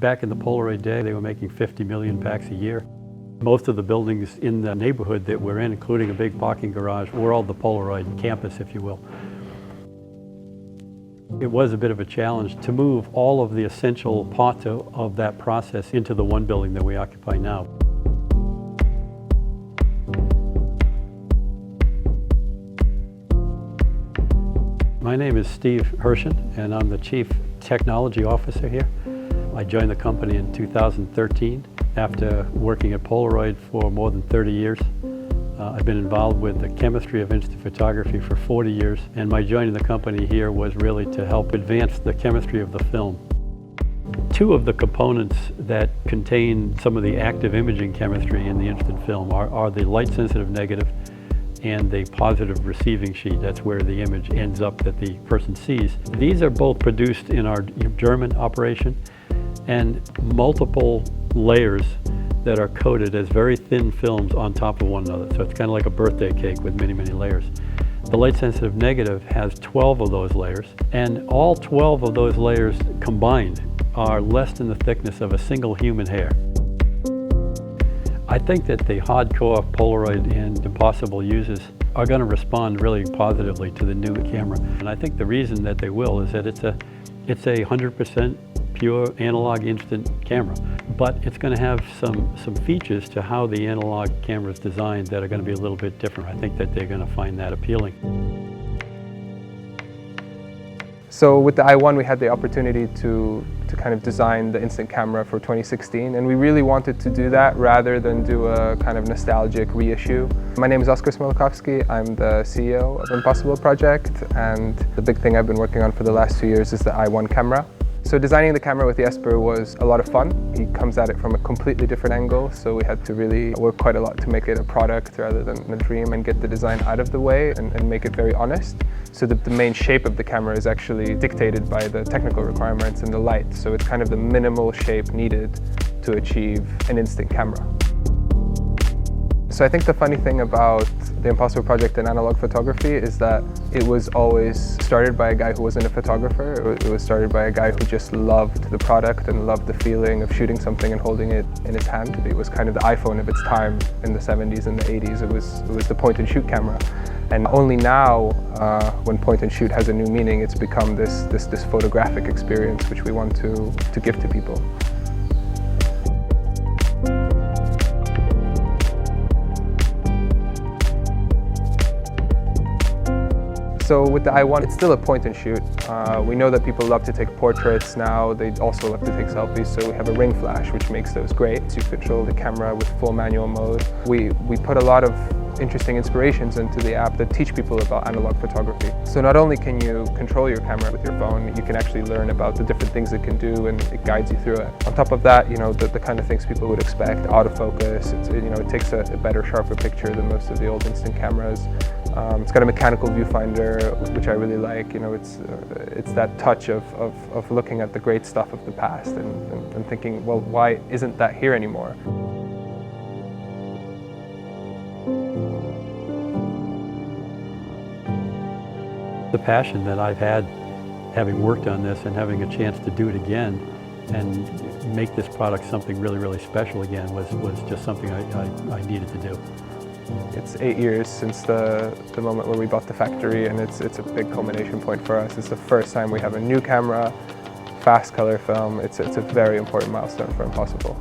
Back in the Polaroid day, they were making 50 million packs a year. Most of the buildings in the neighborhood that we're in, including a big parking garage, were all the Polaroid campus, if you will. It was a bit of a challenge to move all of the essential parts of that process into the one building that we occupy now. My name is Steve Hershen, and I'm the Chief Technology Officer here. I joined the company in 2013 after working at Polaroid for more than 30 years. I've been involved with the chemistry of instant photography for 40 years, and my joining the company here was really to help advance the chemistry of the film. Two of the components that contain some of the active imaging chemistry in the instant film are the light-sensitive negative and the positive receiving sheet. That's where the image ends up that the person sees. These are both produced in our German operation, and multiple layers that are coated as very thin films on top of one another. So it's kind of like a birthday cake with many, many layers. The light-sensitive negative has 12 of those layers, and all 12 of those layers combined are less than the thickness of a single human hair. I think that the hardcore Polaroid and Impossible users are going to respond really positively to the new camera. And I think the reason that they will is that it's a 100% pure analog instant camera. But it's going to have some features to how the analog camera is designed that are going to be a little bit different. I think that they're going to find that appealing. So with the I-1 we had the opportunity to kind of design the instant camera for 2016, and we really wanted to do that rather than do a kind of nostalgic reissue. My name is Oskar Smolokowski. I'm the CEO of Impossible Project, and the big thing I've been working on for the last 2 years is the I-1 camera. So designing the camera with Jesper was a lot of fun. He comes at it from a completely different angle, so we had to really work quite a lot to make it a product rather than a dream, and get the design out of the way and make it very honest. So the main shape of the camera is actually dictated by the technical requirements and the light, so it's kind of the minimal shape needed to achieve an instant camera. So I think the funny thing about the Impossible Project and analog photography is that it was always started by a guy who wasn't a photographer. It was started by a guy who just loved the product and loved the feeling of shooting something and holding it in his hand. It was kind of the iPhone of its time in the 70s and the 80s. It was the point-and-shoot camera. And only now, when point-and-shoot has a new meaning, it's become this photographic experience which we want to give to people. So with the I-1, it's still a point and shoot. We know that people love to take portraits now. They also love to take selfies, so we have a ring flash, which makes those great. So you control the camera with full manual mode. We put a lot of interesting inspirations into the app that teach people about analog photography. So not only can you control your camera with your phone, you can actually learn about the different things it can do, and it guides you through it. On top of that, the kind of things people would expect, autofocus, it takes a better, sharper picture than most of the old instant cameras. It's got a mechanical viewfinder, which I really like. It's that touch of looking at the great stuff of the past and thinking, well, why isn't that here anymore? The passion that I've had having worked on this and having a chance to do it again and make this product something really, really special again was just something I needed to do. It's 8 years since the moment where we bought the factory, and it's a big culmination point for us. It's the first time we have a new camera, fast color film. It's a very important milestone for Impossible.